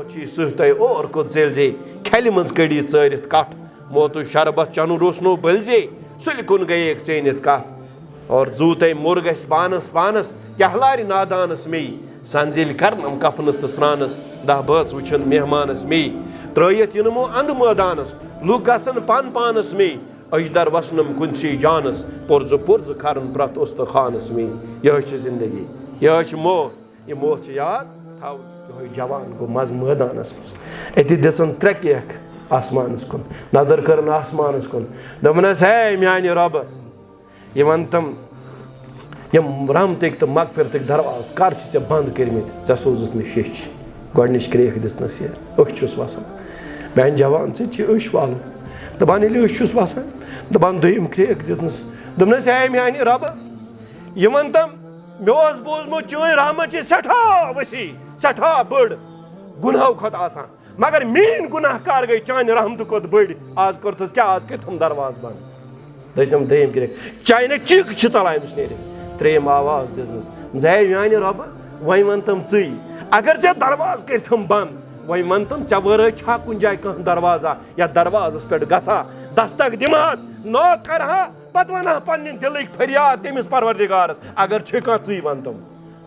मोची सहते और को जेलजे खेल मज कड़ी चरित कट मोतु शरबत चनु रोसनो बलजे सुल कुन गए एक चेनित कट और जूते मुर्ग पानस पानस कहलारि नादानस मे संजिल करनम कफनस तो स्नानस दह बस वुचन मेहमानस मे त्रयत युनमो अंद मैदानस लुक गसन पान पानस मे अजदर वसनम कुंसी जानस पुरज खरन प्रत उस्त खानस मे यह जिंदगी यह मोत ये मोत याद थाव यह जवान गो मज मैदानस अति दसन त्रे केक आसमानस कुन नजर करन आसमानस कुन दमनस है म्यान रब यमन तम यम रहमतिक तो मगफिरतिक दरवाज कर चे बंद करमित चे सोजुत मे शिश गोडनिश क्रेक दिसनस ये अश वसान मैन जवान से अश वालो दपान ये अश वसान दपान दोम क्रेक दिसनस दमनस है म्यान रब यमन तम मे बोजमो चोन रहमत सठा वसी सठा बड़ गुनाह खत आसान मगर मीन गुनाहकार गई चान रहमत खोत बड़ आज कर्तस क्या आज कम दरवाज बंद दम दोम क्रेक चाइना चिक चलान नेर त्रेम आवाज दिसनस जै म्यान रब वह वन तम ची अगर चे दरवाज करम बंद वह वन तम चे वर छा कुन जाय कह दरवाजा या दरवाजस पे गसा दस्तक दिमाग नौ कर पत वन पन्न दिल फरियाद तमिस परवरदिगारस अगर छे कह ची वन तम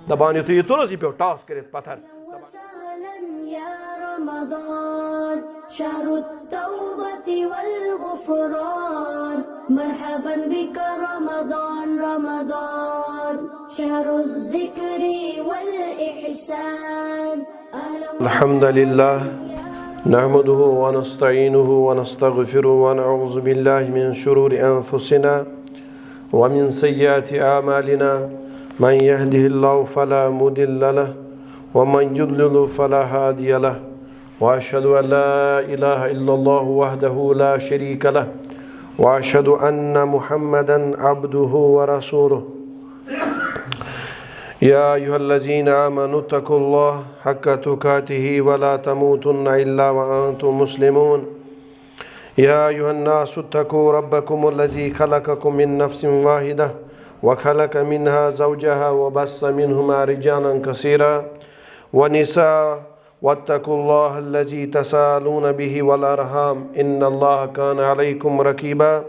दपान यु चुलस यह पे टॉस कर पत्थर شهر التوبة والغفران مرحبا بك رمضان رمضان شهر الذكر والإحسان الحمد لله نحمده ونستعينه ونستغفره ونعوذ بالله من شرور أنفسنا ومن سيئات أعمالنا من يهده الله فلا مضل له ومن يضلل فلا هادي له وأشهد أن لا إله إلا الله وحده لا شريك له وأشهد أن محمدا عبده ورسوله يا أيها الذين آمنوا اتقوا الله حق تقاته ولا تموتن إلا وأنتم مسلمون يا أيها الناس اتقوا ربكم الذي خلقكم من نفس واحدة وخلق منها زوجها وبث منهما رجالا كثيرا ونساء واتقوا الله الذي تساءلون به والأرحام إن الله كان عليكم رقيبا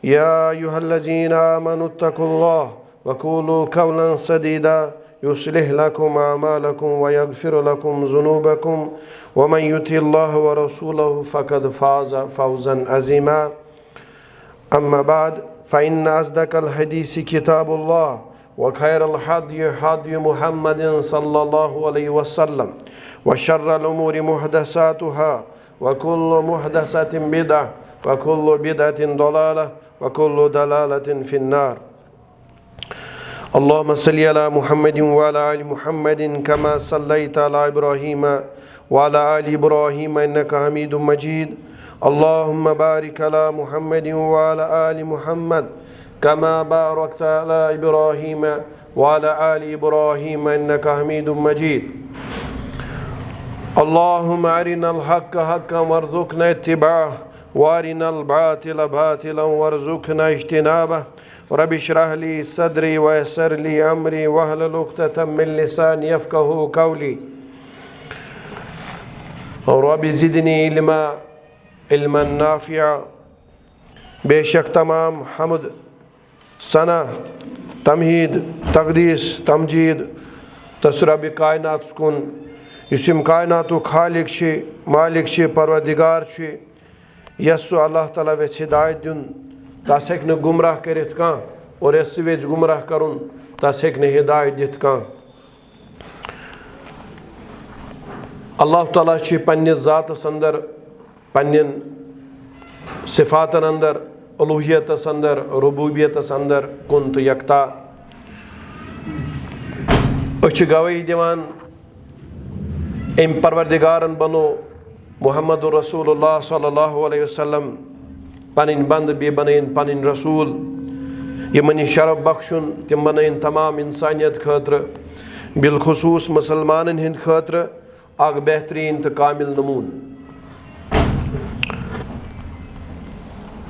يا أيها الذين آمنوا اتقوا الله وقولوا قولا سديدا يصلح لكم أعمالكم ويغفر لكم ذنوبكم ومن يطع الله ورسوله فقد فاز فوزا عظيما أما بعد فإن أصدق الحديث كتاب الله وخير الهدي هدي محمد صلى الله عليه وسلم وشر الأمور محدثاتها وكل محدثة بدعة وكل بدعة ضلالة وكل ضلالة في النار اللهم صل على محمد وعلى آل محمد كما صليت على إبراهيم وعلى آل إبراهيم إنك حميد مجيد اللهم بارك على محمد وعلى آل محمد كما باركت على إبراهيم وعلى آل إبراهيم إنك حميد مجيد اللهم أرنا الحق حقا وارزقنا اتباعه وارنا الباطل باطلا وارزقنا اجتنابه رب اشرح لي صدري ويسر لي أمري واحلل عقدة من لساني يفقهوا قولي رب زدني علما نافعا बेशक तमाम हमद सना तमहीद तकदीस तमजीद तसरब कायनात कुन युसिम कायनातु खालिक छे मालिक छे परवरदिगार छे यसु अल्लाह ताला वेछ हिदायत दिन तस हेक न गुमराह करित कां और यस वेछ गुमराह करुन तस हेक न हिदायत दित कां अल्लाह ताला छे पन्ने जातस अंदर पन्ने सिफातन अंदर उलूहियतस अंदर रुबूबियतस अंदर कुन तो यकता अछ गवाही दिवान एम परवरदिगारन बनो मुहम्मद रसूलुल्लाह सल्लल्लाहु अलैहि वसल्लम पनिन बंद बे बनैन पनिन रसूल यमन शरफ बख्शुन तिम बनैन तमाम इंसानियत खतर बिलखुसूस मुसलमानन हिंद खतर अग बेहतरीन तो कामिल नमून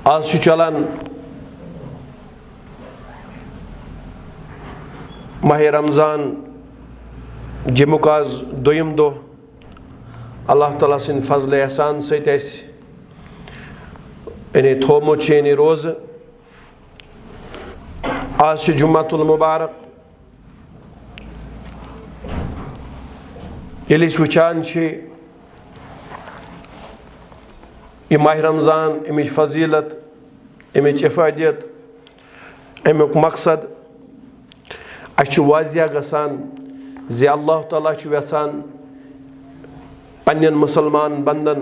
आज चलान माह रमज़ान जमुक आज दोयम दो Allah Ta'ala sin fazl ehsan sait es yani thomut yani roz az Jumatul Mubarak yeli wuchan chi ye Mah Ramzan emich fazilat emich ifadiyat emik maqsad achu wazia gasan ze Allah Ta'ala chu yasan पन्यन मुसलमान बंदन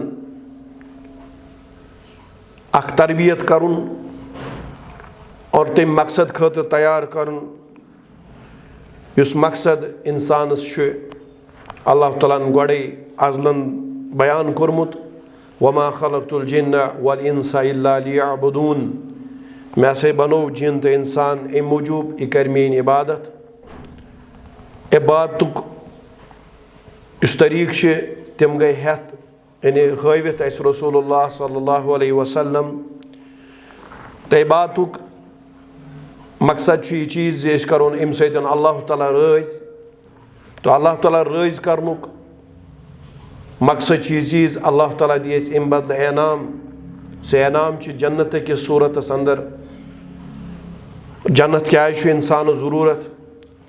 अख तरबियत करुन और तम मकसद खतर तैयार करुन युस मकसद इंसानस अल्लाह ताला गोड़े अजलन बयान कोरमुत वमा खलक़तुल जिन्ना वल इंसा इल्ला लियअबुदून मैं से बनो जिन तो इंसान ए मूजूब ये कर मेन इबादत इबादतुक इस तरीक़ तम गई हेत यानी हवित अस रसूलुल्लाह सल्लल्लाहु अलैहि वसल्लम तो इबादतुक मकसद यह चीज़ जे करोन अम सतन अल्लाह ताला रज़ तो अल्लाह ताला रज़ करनुक मकसद यह चीज़ अल्लाह ताला दिए अम बदल एनाम से एनाम जन्नत कि सूरत अंदर जन्नत क्या इंसान ज़रूरत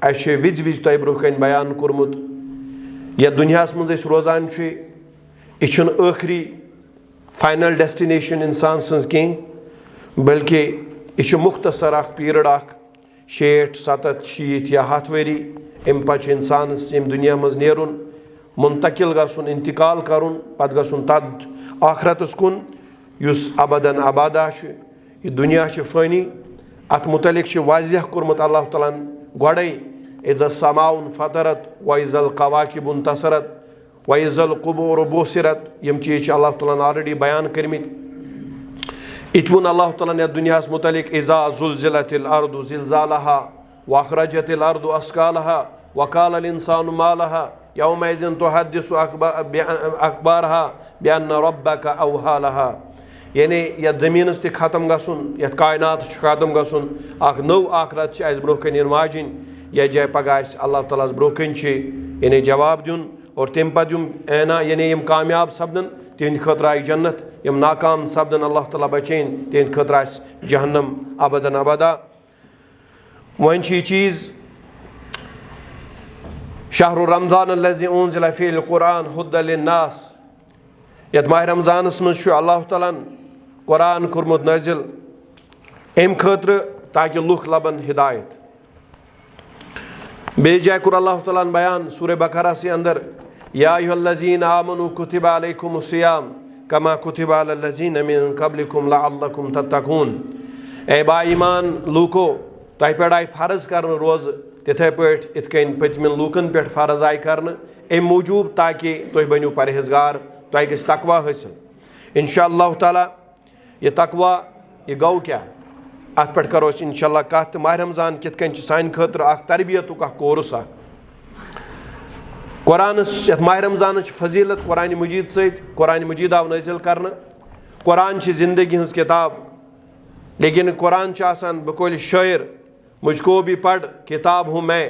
अस विज विज तह ब्रोह कन बयान कोरमुत या दुनिया मज रोजान यह आखरी फाइनल डेस्टिनेशन इंसान सज कह बल्कि यह मुख्तसर पीरियड 60, 70, 60 या 100 वरी अम पे इंसान दुनिया मज नेरुन मुंतकिल गसुन इंतकाल करुन पत गसुन तद आखरतस कुन युस अबदन आबादा यह दुनिया फ़ानी अत मुतलिक वाज़ह कोरमुत अल्लाह ताला गोड़े इज़ समाउन फतरत वइज़ल कवाकिबुन तसरत वइज़ल कुबूर बोसिरत यम चीज़ अल्लाह ताला ऑलरेडी बयान करमित इतमुन अल्लाह ताला ने दुनिया मुतलिक इज़ा ज़ुलज़िलतिल अर्दु ज़िलज़ालहा व अखरजतिल अर्दु अस्कालहा व क़ालल इंसानु मा लहा यौमइज़िन तुहद्दिसु अखबारहा बिअन्न रब्बका अवहा लहा यानी यह ज़मीन ते ख़त्म गसुन यह कायनात ख़त्म गसुन अख नौ आखरत अस ब्रोह कन वाजिन यह जाए पगह अल्लाह ताला ब्रोह कन यानी जवाब दिन और तम पे एना यानी यम कामयाब सपदन तिहंद खतर आई जन्नत यम नाकाम सपदन अल्लाह ताला बचेन तिहंद खतर जहन्नम अबदन अबदा वन यह चीज़ शहरु रमज़ान अल्लज़ी उन्ज़िला फ़ीहिल क़ुरआन हुद्दल लिन्नास यत माह रमज़ानस मज अल्लाह ताला कुरान कोरमुत नाज़िल अम खतर ताकि लुक लबन हिदायत बे जाय कुर अल्लाह ताला बयान सूरह बकरा से अंदर या अय्युहल्लज़ीना आमनू कुतिबा अलैकुमुस्सियाम कमा कुतिबा अलल्लज़ीना मिन क़ब्लिकुम लअल्लकुम तत्तक़ून ए बा ईमान लूको तह पे आय फ़र्ज कर रोज़ तिथे पठ इत कन पतमिन लूकन पे फ़र्ज आय कर अम मूजूब ताकि तुम बनो परहेजगार तुह गो तकवा हासिल इंशाअल्लाह ताला यह तकवा यह गो क्या अत पे करो इंशाअल्लाह कत माह रमज़ान कित कन सान खतर तरबियत कोर्स कुरानस यथ माह रमज़ान फजीलत कुरान मजीद सत कुरान मजीद आव नाजिल कर कुरान जिंदगी हज किताब लेकिन कुरान बकुल शायर मुझको भी पढ़ किताब हूँ मैं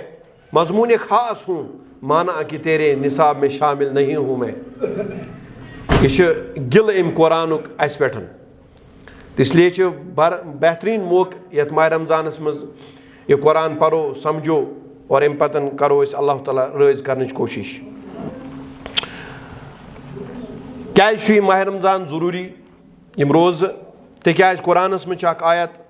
मजमून ख़ास हूँ माना कि तेरे निसाब में शामिल नहीं हूँ मैं यह गिल अम कुरानुक अस पे इसलिए बेहतरीन मौक यथ माह रमज़ानस मज यह कुरान पढ़ो समझो और अम पतन करो अल्लाह ताला रज़ करने कोशिश क्या माह रमज़ान ज़रूरी यम रोज़ तिक्याज कुरानस मज आयत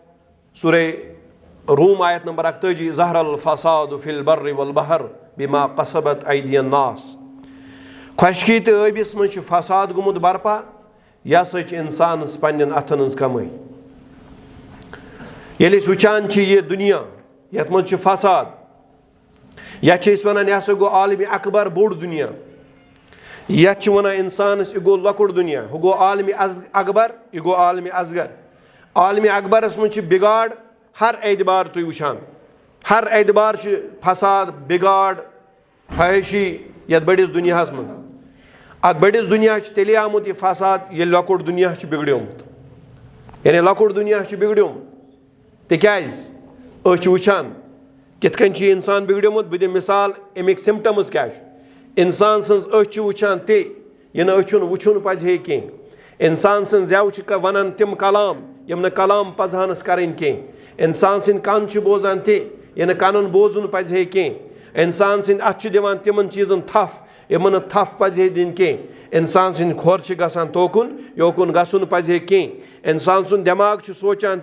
सूरह रूम आयत नंबर 41 ज़हरल फ़सादु फ़िल बर्रि वल बहर बिमा कसबत ऐदियन नास खुशकी तो आबिस मज फसाद गुमुत बरपा यह सा इंसान पन्न अथन हज कमाई ये वुचान यह दुनिया यथ मज फसाद यह वन यह गो आलमी अकबर बोड़ दुनिया यह वन इंसान यह गो लकुड़ दुनिया हु गो आलमी अकबर यह गो आलमी असगर आलमी अकबरस मज बिगाड़ हर एतबार तुम वुचान हर एतबार फसाद बिगाड़ फहशी यथ बड़िस दुनिया मज अत बड़िस दुनिया तेल आमुत यह फसाद ये लकुड़ दुनिया बिगड़ोमुत यानी लकुड़ दुनिया बिगड़ोम तिक्याज वुचान कित कन इंसान बिगड़ोमुत बह दिम मिसाल अमिक सिम्टम्स क्या इंसान सज वुचान ते यह अचुन वुचुन पजे कह इंसान सं जव वन तम कलाम यम न कलाम पजहानस करें कह इंसान सं कान बोजान तह कान बोजुन पजे कह इंसान सं अथ दिवान तिमन चीजन थफ यमन थफ पजे दिन कह इंसान सं खोर गसान तोकुन योकुन गसुन पजे कह इंसान सुन दिमाग सोचान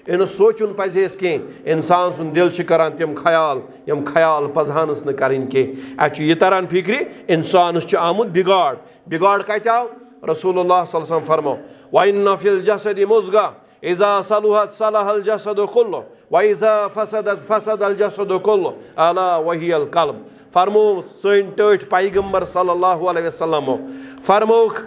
इन सोचुन पजेस कह इंसान सुन दिल करान तम ख्याल यम ख्याल पजहानस न करें कह अत यह तरान फिक्रि इंसानस आमुत बिगाड़ बिगाड़ कत आव रसूलुल्लाह सल्लल्लाहु अलैहि वसल्लम फरमो वइन्न फिल जसदि मुज़गा इज़ा सलुहत सलहल जसदु कुल्लु व इज़ा फसदत फसदल जसदु कुल्लु अला वहियल कल्ब फरमो सन टठ पैगंबर सल्लल्लाहु अलैहि वसल्लम फरमोख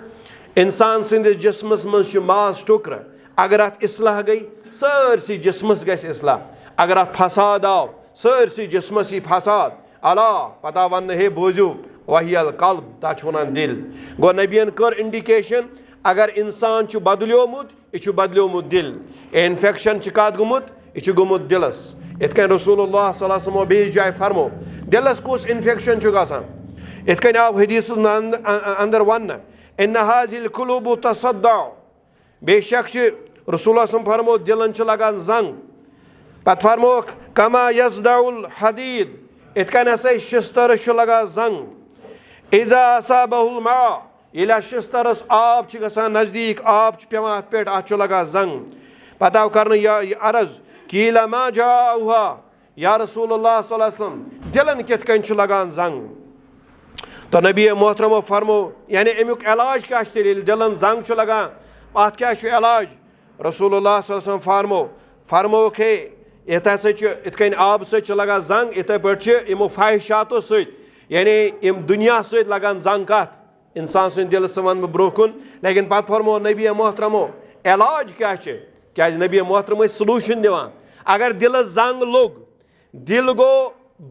इंसान सिंदिस जिस्मस मज मास टुकर अगर अत इस्लाह गई सरसी जिस्मस गस इस्लाह अगर अत फसाद आव सरसी जिस्मस फसाद अला पता वन हे बोजू वहियल कल्ब तथ वन दिल गो नबियन कर इंडिकेशन अगर इंसान बदलोमुत यह बदलोमुत दिल इन्फेक्शन कत गुमुत यह गुमुत दिलस इत रसूलुल्लाह सल्लल्लाहु अलैहि वसल्लम बेस जाय फरमो दिलस कुस इन्फेक्शन गसान इत आव हदीस अंदर वन इन हाजिल कुलूबु तसद्दा बेशक रसूलुल्लाह फरमो दिलन लगान जंग पत फरमो कमा यस्दाउल हदीद इत हसा शिस्तर लगान जंग इज़ा असाबहुल मा ये शिस्तरस आब गसान नज़दीक आब पेवान अत पे अत लगान जंग पत आव कर अर्ज कीला मा जाऊहा या रसूलुल्लाह सल्लल्लाहु अलैहि वसल्लम दिलन कित लगान जंग तो नबी मोहतरमो फरमो यानी अमुक इलाज क्या दिलन जंग लगान अत क्या इलाज रसूलुल्लाह सल्लल्लाहु अलैहि वसल्लम फरमो खे यत हसा इत आब सत लगान जंग इथे पे यमो फाहिशातो सत यानी इम दुनिया सत लगान जंग कत इंसान सुन दिल वन ब्रो कुन लेकिन पत फरमो नबी मोहतरमो इलाज क्या नबी मोहतरम सलूशन दिवान अगर दिल जंग लोग दिल गो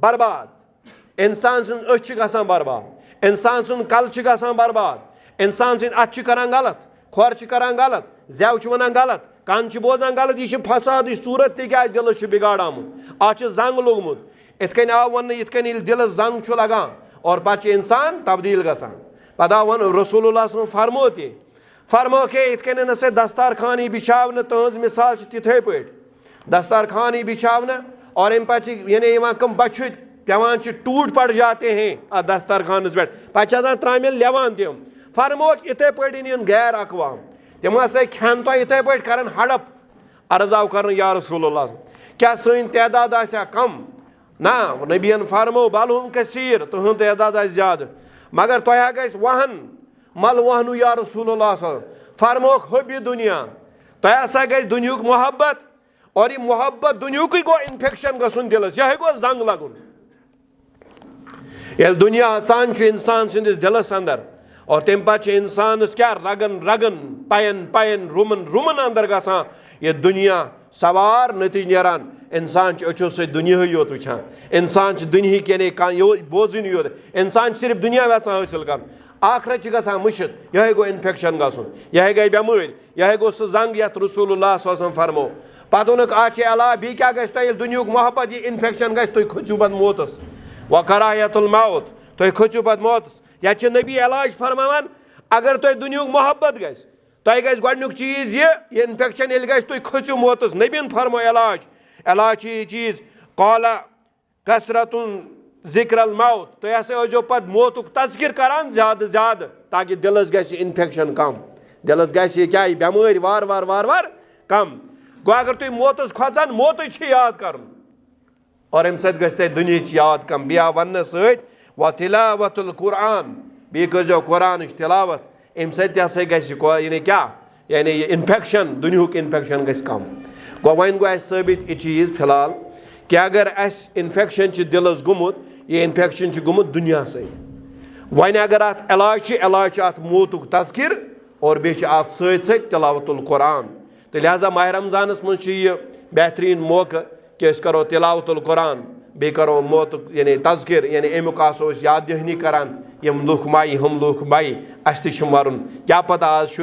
बर्बाद इंसान सुन अच गसान बर्बाद इंसान सुन कल गसान बर्बाद इंसान सुन अत करान गलत खोर करान गलत जव वन गलत कान बोजान गलत यह फसाद सूरत क्या दिल बिगाड़ आमुत अत जंग लोगमुत इत आव वन इत दिल जंग लगान और पे इंसान तब्दील गसान पता वन रसूलुल्लाह फरमो फरमो के इत नसे दस्तार खानी बिछावन तहज मिसाल तिथे पे दस्तार खानी बिछावन और अम पे यानी कम बच्चे पेवान टूट पड़ जाते हैं दस्तार खानस पे त्रामिल लेवान तम फरमो इथे पे इन गैर अकवाम तम हसा खान तो इथे पे कर हड़प अर्ज आव कर या रसूलुल्लाह क्या सन तदाद आ कम ना नबियन फरमो बलहुम कसीर तुहद तदाद आ ज्यादा मगर तह गस वहन मल वहनु या रसूलुल्लाह फरमो हबी दुनिया तह हसा गस दुनिया मोहब्बत और यह मोहब्बत दुनिया गो इन्फेक्शन गसन दिलस यह गो जंग लगुन ये दुनिया आसान इंसान सिंदिस दिलस अंदर और तम पे इंसान क्या रगन रगन पयन पयन रुमन रुमन अंदर गसान ये दुनिया सवार नतीज नान इंसान अचो सो दुनिया योत वुचान इंसान दुनिया बोजन योत इंसान सिर्फ दुनिया वेसान हासिल कर आखरत गसान मुशित यह गो इन्फेक्शन गसन यह गई बेमारी यह गो सह जंग यत रसूलुल्लाह सल्लल्लाहु अलैहि वसल्लम फरमो पत वोनुक आज अला बी क्या गई दुनिया मोहब्बत यह इन्फेक्शन गई तुम खचु पत मोतस व करायतुल मौत तुम खचु पत मोतस या नबी इलाज फरमान अगर तुम दुनिया मोहब्बत गई तुम गई गोडनुक चीज यह इन्फेक्शन ये गई तुम खचु मोतस नबीन फरमो इलाज इलाज यह चीज कौला कसरतुन जिक्र मौत तो हसा हो पत मौतुक तस्किर करान ज्यादा ज्यादा ताकि दिलस गि इन्फेक्शन कम दिलस गि क्या बेमारी वार वार वार वार कम गो अगर तुम मौतस खोचान मौत याद कर और अम सत गि दुनिया याद कम बे वन सत व तिलावतुल कुरान बे कर कुरान तिलावत अम सत गि क्या यानी इन्फेक्शन दुनिया इन्फेक्शन गि कम गो वन गो साबित यह चीज फिलहाल कि अगर अस इन्फेक्शन दिलस गुमुत यह इन्फेक्शन गुमुत दुनिया सत वन अगर अत इलाज अत मौतुक तस्किर और बे अत सत तिलावतुल कुरान तो लिहाजा माह रमजानस मज बेहतरीन मौका कि करो तिलावतुल कुरान बे करो मौतुक यानी तस्किर यानी अमुक आसो याद दहनी करान यम लुख माई हम लुख माई अस मरुन क्या पता आज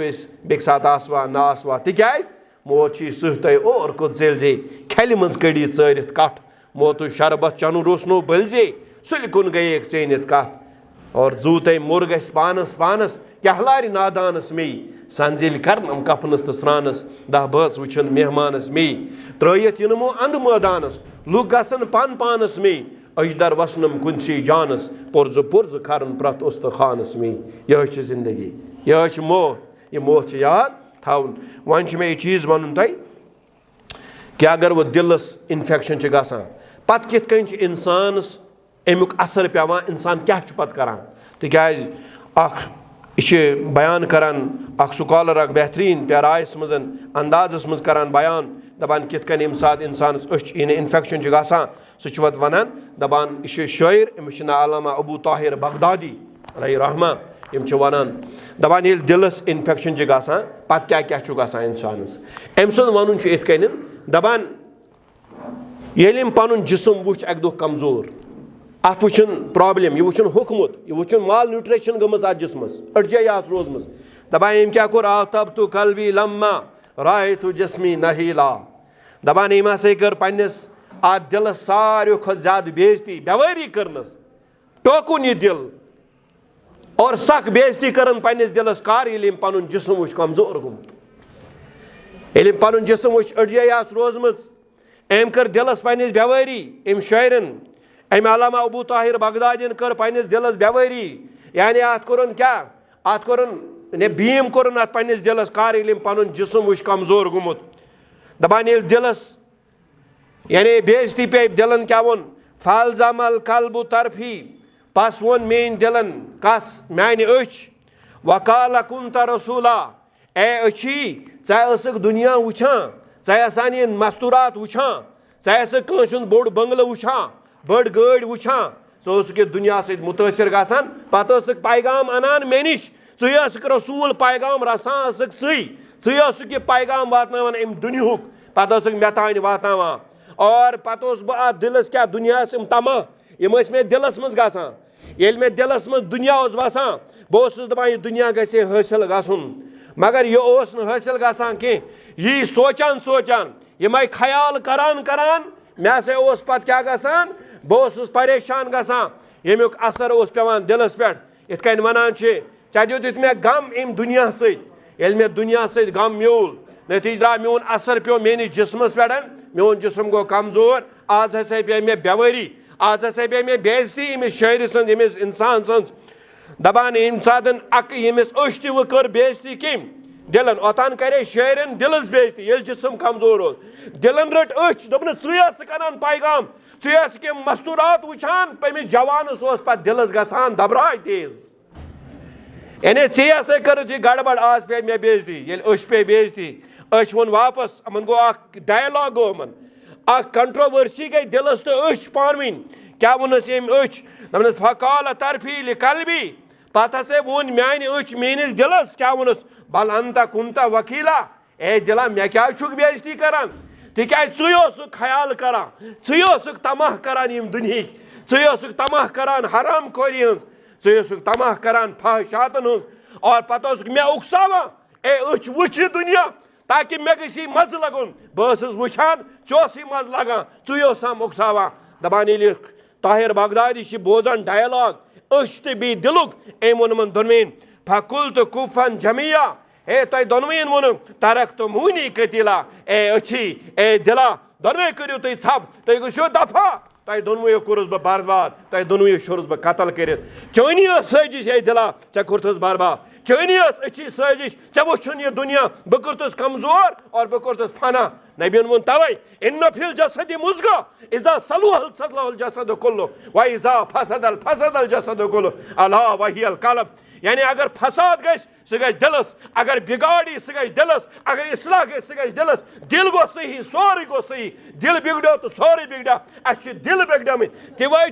बेक साथ आसवा ना आसवा तिक्याज मौत सह और कुत जे खेल मज कड़ी चरित कठ मौत शरबत चनु रोस नो बलजे सुल कुन गए चैनित कथ और जू तम मुर गस पानस पानस क्या लारि नादानस मे संजिल करनम कफनस तो स्रानस 10 बच वुचन मेहमानस मे त्रयित युनमो अंध मैदानस लुक गसन पान पानस मे अजदर वसनम कुंसी जानस पुरज खरन प्रत उस्तखानस मे यह जिंदगी यह मौत ये मौत याद थाउन वन मे चीज वन तुम कि अगर वो दिलस इन्फेक्शन गसान पत कित कन इंसानस अमुक असर पेवान इंसान क्या पत करान तिकाज यह बयान करान स्कॉलर बेहतरीन प्यारायस मज अंदाजस मज करान बयान दपान कित कन यम सात इंसानस इन्फेक्शन गसान सह वनान दपान यह शायर अमिस नाव अल्लामा अबू ताहिर बगदादी अलैहि रहमा यम वनान दपान ये दिलस इन्फेक्शन गसान पत क्या क्या गसान इंसानस अम सुंद वन इत कन दपान ये पन जिसम वुच अक दुह कमजोर अत वुचन प्रॉब्लम यह वुचन हुकमुत यह वुचन माल न्यूट्रिशन गमज अत जिसमस अड़जे रोजम दपान यम क्या कोर आतब तो कलबी लम्मा राय तो जिसमी नहीला दपान यम हसा कर पन्नस अत दिलस सारे खुद ज्यादा बेजती बेवारी करनस टोकुन यह दिल और सख बेजती कर पन्नस दिलस कार ये पन जिसम वुच कमजोर गुमत ये पन जिसम वुच अड़जे रोजम अम कर दिलस पन्नस बेवारी अम शायरन अम अल्लामा अबू ताहिर बगदादिन कर पन्नस दिलस बेवारी यानी अत कोरन क्या अत कोरन ने बीम कोरन अत पन्नस दिलस कार ये पन जिसम वुच कमजोर गुमत दपान ये दिलस यानी बेजती पे दिलन क्या वोन फालजमल कल्बु तरफी पस वोन मेन दिलन कस मान वकाल कुंता रसूला ए अच्छी चे दुनिया वुचान चे मस्तूरात वुचान चे कंस बोड़ बंगल वुचान बड़ गाड़ वुचान चे दुनिया सत मुतासर गसान पे पैगाम अनान मे निश चे रसूल पैगाम रसान चे पैगाम वातनावान अम दुनियुक पे मे तान वातनावान और पे बह दिलस क्या दुनिया तमा यम मे दिलस मज गसान ये मे दिलस मज दुनिया बसान बहुत दपान यह दुनिया गसे हासिल गसन मगर यह हासिल गसान कह यी सोचान सोचान यम ख्याल करान करान मे से पत क्या गसान बहुत परेशान गसान यमुक असर पेवान दिलस पे इत कन वनान चे दित मे गम अम दुनिया सत मे दुनिया सत गम म्यूल नतीज द्रा मोन असर पे मेनिस जिसमस पे मोन जिसम गो कमजोर आज हसा पे मे बेवारी आज हसा पे मे बेजती अमिस शायर सज अमिस इंसान सज दपान यम सात यमिस अ कर बेजती कम दिलन ओतान करे शायरन दिलस बेजती ये जिसम कमजोर दिलन रट दोपन च पैगाम चे मस्तूरात वुचान पमिस जवानस पे दिलस गसान दबराय तेज यानी चे कर गड़बड़ आज पे मे बेजती ये पे बेजती वोन वापस अमन गो डायलॉग गो अमन कंट्रोवर्सी गई दिलस तो पानवी क्या वनस दपन फकाल तरफी कलबी पत हसा वोन मान मेनिस दिलस क्या वनस बल अंता कुंता वकीला ए दिला मे क्या बेजती करान तिकाज चे ख्याल करान चे तमाह करान यम दुनिया चे तमाह करान हराम खोरी हज चे तमाह करान फहशातन हज और पत मे उकसावा ए वुच दुनिया ताकि मे गसी मज लगुन बस वुचान चोसी मज लगान चुम उकसावा दपान ये ताहिर बगदादी बोजान डायलॉग तो बी दिलुक अम वोन दोनवेन फकुल तो कुफन जमिया ए तुम दोनवेन वोन तरक तो मुनी कतिला ए अच्छी ए दिला दोनवे करू तुम छप तुम गो दफा तुम दोनवे कोरस बह बर्बाद तुम दोनवे शोरस बह कतल कर चनी साजिश ए दिला चे कोरथस बर्बाद चनी अच्छी साजिश चे वुन यह दुनिया बह करतस कमजोर और बह करतस फना नबियन वोन तवे इन फिल जसद मुजगा इजा सलुहल जसद कुल्लु व इजा फसदल जसद कुल्लु अला वहियल कल्ब यानी अगर फसाद गस सह दिलस अगर बिगाड़ी सह दिलस अगर इसलाह गई सह दिलस दिल गो सही सोरे गो सही दिल बिगड़ो तो सोरे बिगड़ा अच्छे दिल बिगड़म तवे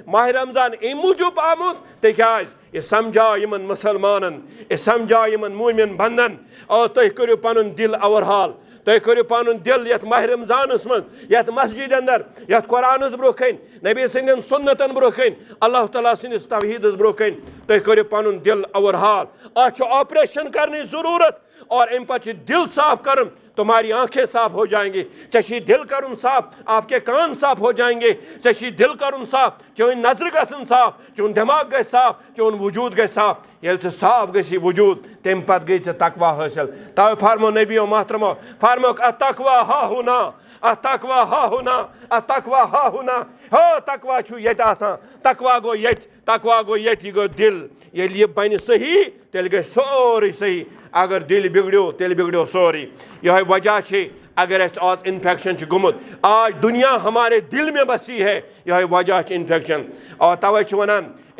माह रमजान अम मूजूब आमुत तिकाज यह समझा यमन मुसलमानन यह समझा यमन मोमिन बंदन और तुम करो पन दिल अवरहाल तुम करो पन दिल ये माह रमजानस मज ये मस्जिद अंदर ये कुरानस ब्रोह कन नबी सन्दन सुन्नतन ब्रोह कन अल्लाह ताला सन्दस तौहीदस ब्रोह कन तुम करो पन दिल अवरहाल अत ऑपरेशन करने जरूरत और अम पे दिल साफ कर तुम्हारी आंखें साफ हो जाएंगी। चशी दिल करुन साफ, आपके कान साफ हो जाएंगे। चशी दिल करुन साफ, चोन नजर गसन साफ, चोन दिमाग गए साफ, चोन वजूद गए साफ। ये साफ गई वजूद, तम पत गई तकवा हासिल। तवे फरमो नबियो मोहतरमो, फरमो अतकवा हा हुना, अतकवा हा हुना, अतकवा हा हुना। हो तकवा छु ये आसान, तकवा गो ये, तकवा गो ये गो दिल। ये बन सही तेल गई सोरी सही। अगर दिल बिगड़ो तेल बिगड़ो सोरी। यह वजह है अगर आज इन्फेक्शन गुमुत, आज दुनिया हमारे दिल में बसी है, यह वजह इन्फेक्शन। और तवे वन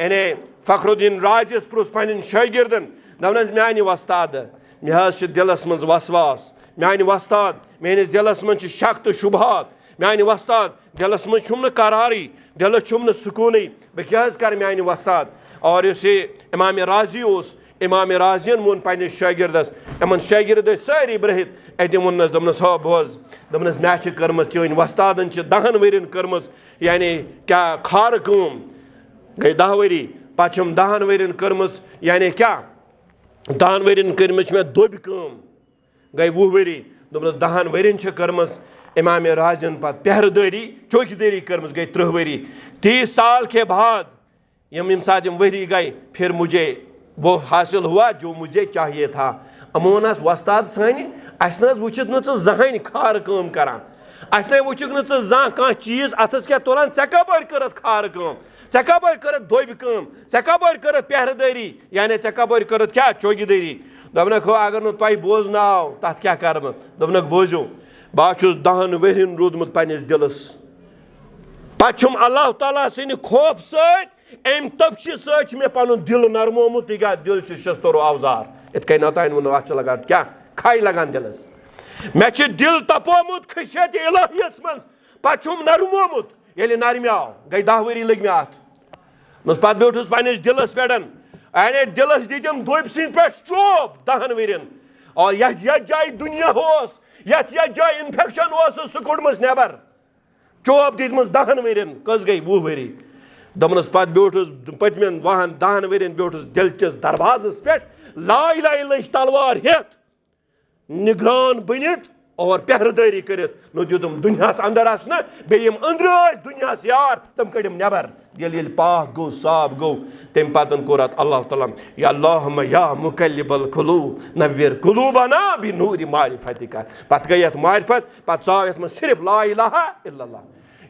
इन्हें फखरुद्दीन राजिस प्रुस पन्न शागिर्दन, दपन मानि वस्ताद मे दिलस मज वसवास, मानि वस्ताद मेनिस दिलस मज शक तो शुबहात, मानि वस्ताद दिलस मज करारी, दिलस छुम सुकून, बह क्या कर मानि वस्ताद। और इस इमाम राजी उस, इमाम राजियन वोन पन्निस शागिर्दस, इन शागिर्द सारी ब्रहित अत वोनस दपनस हा बोज, दपनस मे कर्म चन वस्तादन 10 वरियन कर्म, यानी क्या खार कम गई 10 वरी, पम 10 वरियन कर्म, यानी क्या 10 वरियन कर्म मे दोब कम गई 20 वरी, दपनस 10 वरियन कर्म। इमाम राजियन पत पहरेदारी चौकीदारी कर्म गई 30 वरी। 30 साल के बाद यम सात वरी गई, फिर मुझे वो हासिल हुआ जो मुझे चाहिए था। अमोनस वस्ताद सानि अस वुचित न जहान खार कम करान, अस वुचिक न जहाँ कह चीज अथस क्या तुलान, ऐ कबर करत खार कम, ऐ कबर करत दोब कम, ऐ कबर करत पहरेदारी, यानी ऐ कबर करत क्या चौकीदारी। दपनक हो अगर न तुम बोजन आव तथ क्या कर, दपनक बोजो बह 10 वरियन रूदमुत पन्निस दिलस। पम अल्लाह ताला सिंद खौफ सम तपश सत मे पन दिल नरमोमुत, तिका दिल शस्तरो अवजार। इत कन ओतान वो अत लगान क्या खाई लगान दिलस, मे दिल तपोमुत खशियत इलाहियस मज, पम नरमोमुत। ये नरम आव गई 10 वरी लग मे अत पे बैठुस पन्निस दिलस पे, यानी दिलस दितम दोब सिंद पे चोप 10 वरियन। और यथ जाय दुनिया होस, यथ जाय इन्फेक्शन सह कड़मस नेबर, चोप दितमस 10 वरियन, कस गई 20 वरी। दपनस पे बैठुस पतमें 10 वरियन बैठुस दिल किस दरवाजस पे, ला इलाहा इल्लल्लाह तलवार हेत निगरान बनित और पहरेदारी करित। न दितुम दुनियास अंदर आसना, बेयम अंदर दुनियास यार तम कड़म नेबर। दिल पाक गो साफ गो, तम पतन कोर अल्लाह ताला या अल्लाहुम्मा या मुकल्लिबल कुलूब नव्विर कुलूबना बिनूरि मारिफतिका। पत गई अत मारिफत, पत चाव यथ मज सिर्फ ला इलाहा इल्लल्लाह।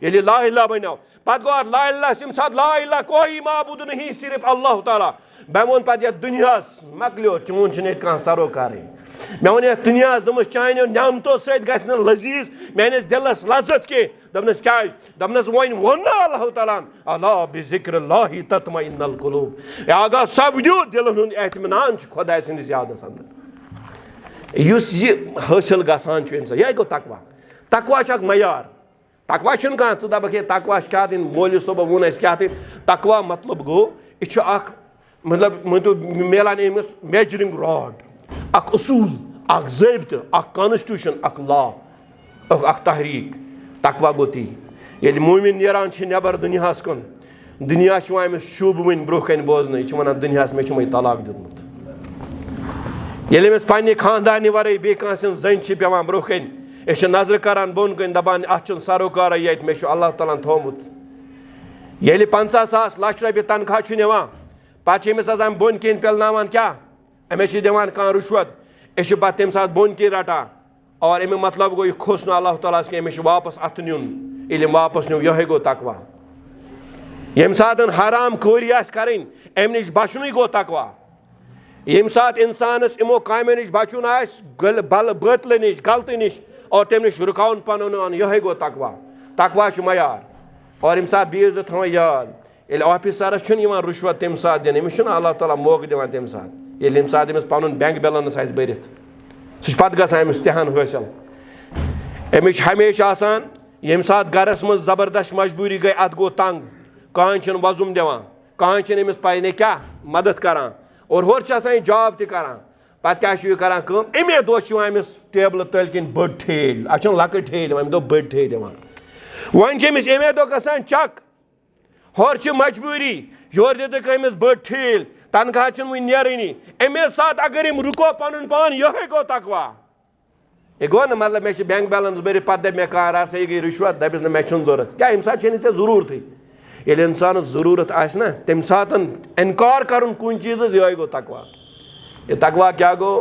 ये ला इलाहा बनो, पत गो ला इलाहा सिम साथ ला इलाहा कोई माबूद नहीं सिर्फ अल्लाह ताला। मे वो पे दुनियास मकलो चून कह सरोकार, मे वन दुनियास दमस चानो नामतो सत लजीज मेनिस दिलस लज्जत के। दपनस क्या, दपनस वन वोन अल्लाह ताला अला बिज़िक्रिल्लाहि तत्मइन्नुल कुलूब। आगा सपदो दिलन हुंद एतमिनान खुदा सन्दिस यादस अंदर। युस ये हासिल गसान इंसान, यह गो तकवा। तकवा अख मयार, तकवा कह च दपक तकवा क्या दिन, मौलवी सोब वोन क्या तकवा मतलब गो यह मतलब मतलब मिलान अमिस मेजरिंग रॉड, अख उसूल, अख ज़ाब्त, अख कॉन्स्टिट्यूशन, अख लॉ, अख तहरीक। तकवा गो ती ये मोमिन नेरान नेबर दुनियास कुन, दुनिया अमिस शुभ वन ब्रोह कन बोजन, यह वन दुनियास मे तलाक दितमुत। ये अमिस पन्ने खानदान वरे बे कह जन पेवान ब्रोह कन, यह नजर करान बोन कन दपान अत सरोकार ये मे अल्लाह ताला थोमुत। ये 50,000 लाख रपये तनख्वाह निवान, पे अमिस बोन कन पेलनावान क्या, अमिस दिवान कह रुश्वत, यह पे तम सात बोन कन रटान। और अमिक मतलब गो यह खोस न अल्लाह ताला कि अमिस वापस अत नुन, ये वापस नु यह गो तकवा। यम सात हराम खोरी करें अम नश बचन गो तकवा। यम सात इंसानस इमो कामों नश बचुन बातल नश गलत नश और तम नश रुकावन पन, यह गो तकवा। तकवा मयार। और यम सात बीज थो याद, ये ऑफिसरस रुश्वत तम सात दिन, अमिस अल्लाह ताला मौका दिवान तम सात, ये सात अमिस पन बैंक बैलेंस आस भरित, सह पे गसान अमिस तहन हासिल। अमिस हमेशा आसान यम सात गरस मज जबरदस्त मजबूरी गई, अत गो तंग, कहान वजुम दिवान, कहान अमिस पे ने क्या मदद करान, और होर जॉब तरान। पे क्या करान कम, अमे दह अमिस टेबल तल कन बड़ ठेल, अ लकट ठेल, अमे दह बड़ ठेल दिवान। वन अमिस अमे दह गसान चक, होर मजबूरी, योर दितक अमिस बड़ ठेल, तनख्वाह वन नेरनी। अमे सात अगर यम रुको पन पान, यह गो तकवा। यह गो ना मतलब मे बैंक बैलेंस भर पे दप मे कह सा यह गई रिश्वत दपस मे जरूरत क्या अमे सात जरूरत ये इंसान जरूरत आना तम सात इनकार कर कुन चीज ये गो तकवा ये तकवा क्या गो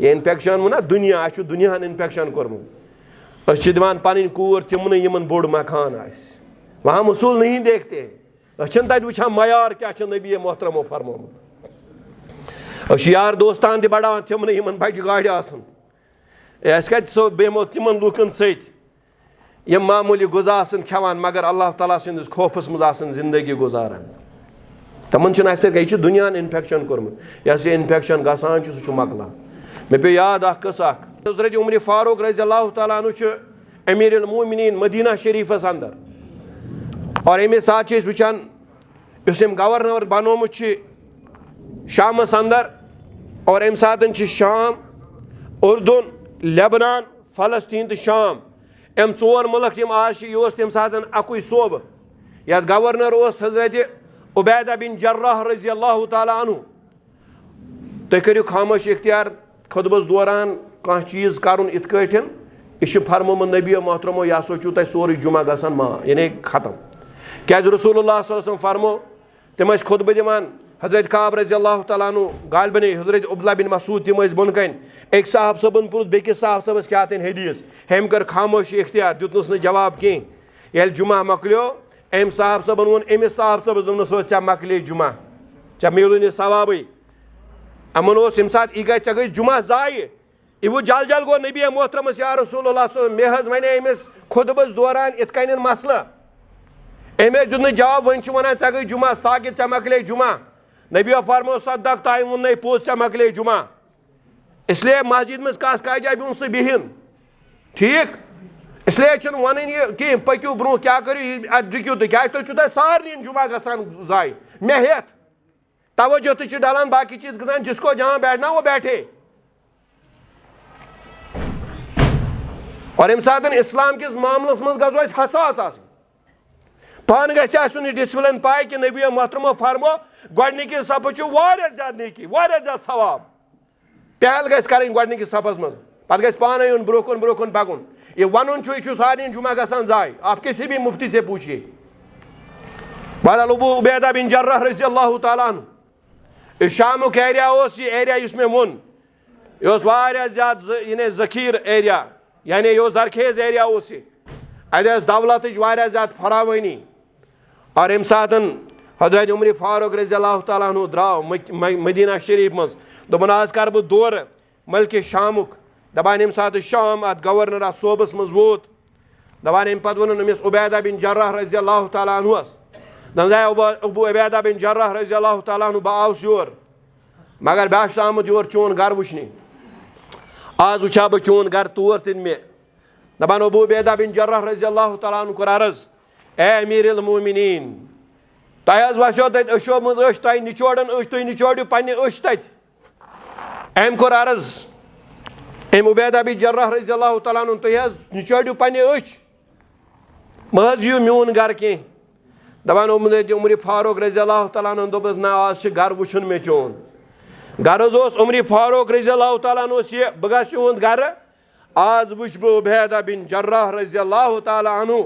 ये इन्फेक्शन वो ना दुनिया अच्छ दुनिया इन्फेक्शन कोर्मुत दिवान पन कूर तिमन यमन बोड़ मकान वहाँ मसूल नहीं देखते तक वुछा मयार क्या नबी मोहतरमो फरमोमुत यार दोस्तान बढ़ावान तिमन यमन बज गाड़ कत बेमो तिमन लूकन सत मामूली गुजा खेवान मगर अल्लाह ताला सन्दस खौफस मज जिंदगी गुजारान तमन यह दुनिया इन्फेक्शन कोर्मुत यह इन्फेक्शन गसान सह मकलान मे पे याद कसा हज़रत उमर फारूक रज़ी अल्लाह तआला अन्हु अमीर अल-मोमिनीन मदीना शरीफस अंदर और अमे साथ वुचान गवर्नर बनोमुत शामस अंदर और अमे साथ शाम उर्दुन लेबनान फलस्तीन तो शाम अम चोर मुल्क आज यह तम साथ अकुई सोब यह गवर्नर हज़रत उबैदा बिन जर्राह रज़ी अल्लाह तआला अन्हु तुम करियो खामोश इख्तियार खुतबस दौरान कह चीज कर इत यह फरमोमुत नबी मोहतरमो यह सोचू तुम सोरे जुमा गसान मा यानी खत्म क्या रसूलुल्लाह सल्लल्लाहु अलैहि वसल्लम फरमो तम खुतब दिवान हज़रत काब रज़ी अल्लाह तआला अन्हु गालिबन हज़रत अब्दुल्लाह बिन मसूद तम बोन कन एक साहब सबन पुरुष बेकिस साहब सबस क्या हदीस हम कर खामोश इख्तियार दुतनुस जवाब कह जुमा मकलो अम साहब सबन वोन अमिस साहब सबस दोनस मकले जुमा चे मिलू सवाब अमन यम सात यह गई जुमा जाय यह जल जल गो नबी मोहतरमस या रसूलुल्लाह मे वे अमिस खुतबस दौरान इत कन मसल अमे दुन जवाब वन वन ऐ गई जुमा साकित चे मकले जुमा नबी फरमो सदक ताई वोन पोज चे मकले जुमा इसलिए मस्जिद मज कस कह जाए बिन सह बिहिन ठीक इसलिए वन यह कह पक्यू ब्रो क्या करो दिक्यू तो क्या तुम सारे जुमा गसान जाय मे हेत तवज्जो तो डालान बाकी चीज गसान जिसको जहां बैठना वो बैठे और अम सात इस्लाम किस मामलस मज गो हसास पान गु डिसिप्लिन पाए कि नबी मोहतरमो फरमो गोडनिकिस सफ ज्यादा नेकी ज्यादा सवाब पहल गस सफस मज पे पान यून ब्रोकन पकुन यह वन यह सारे जुमा गसान जाय आप किसी भी मुफ्ती से पूछिए बहरहाल अबू उबैदा बिन जर्राह रज़ी अल्लाह तआला अन्हु शामुक एरिया यह एरिया मे वोन यह ज्यादा जखीर एरिया यानी यह जरखेज एरिया अत दौलत ज्यादा फरावानी और अम सात हज़रत उमर फारूक रज़ी अल्लाह तआला अन्हु द्राव मदीना शरीफ मज दोपन आज कर बह दौर मुल्क शामुक दपान अम सात शाम अत गवर्नर अत सोबस मज वोत दपान अम पे वोन अमिस उबैदा बिन जर्राह रज़ी अल्लाह तआला अन्हुस अबू उबैदा बिन जर्राह रज़ी अल्लाह तआला अन्हु बह आउस योर मगर बह आमुत योर चोन गर वुचने आज वुचा बह चोन गर तोर दिन मे दपान अबू उबैदा बिन जर्राह रज़ी अल्लाह तआला अन्हु कोर अर्ज़ ए अमीर अल मोमिनीन तुम वसो तत अशो मज तुम निचोड़न तुम निचोड़ो पन्ने तत अम कोर अर्ज़ अम उबैदा बिन जर्राह रज़ी अल्लाह तआला अन्हु तुम निचोड़ो पन्ने मज यू मोन गर कह दपान उमर फारूक रज़ी अल्लाह तआला अन्हु दोपस ना आज गर वुचन मे चोन गर्ज उमर फारूक रज़ी अल्लाह तआला अन्हु यह बह गस चोन गर आज वुच बह उबैदा बिन जर्राह रज़ी अल्लाह तआला अन्हु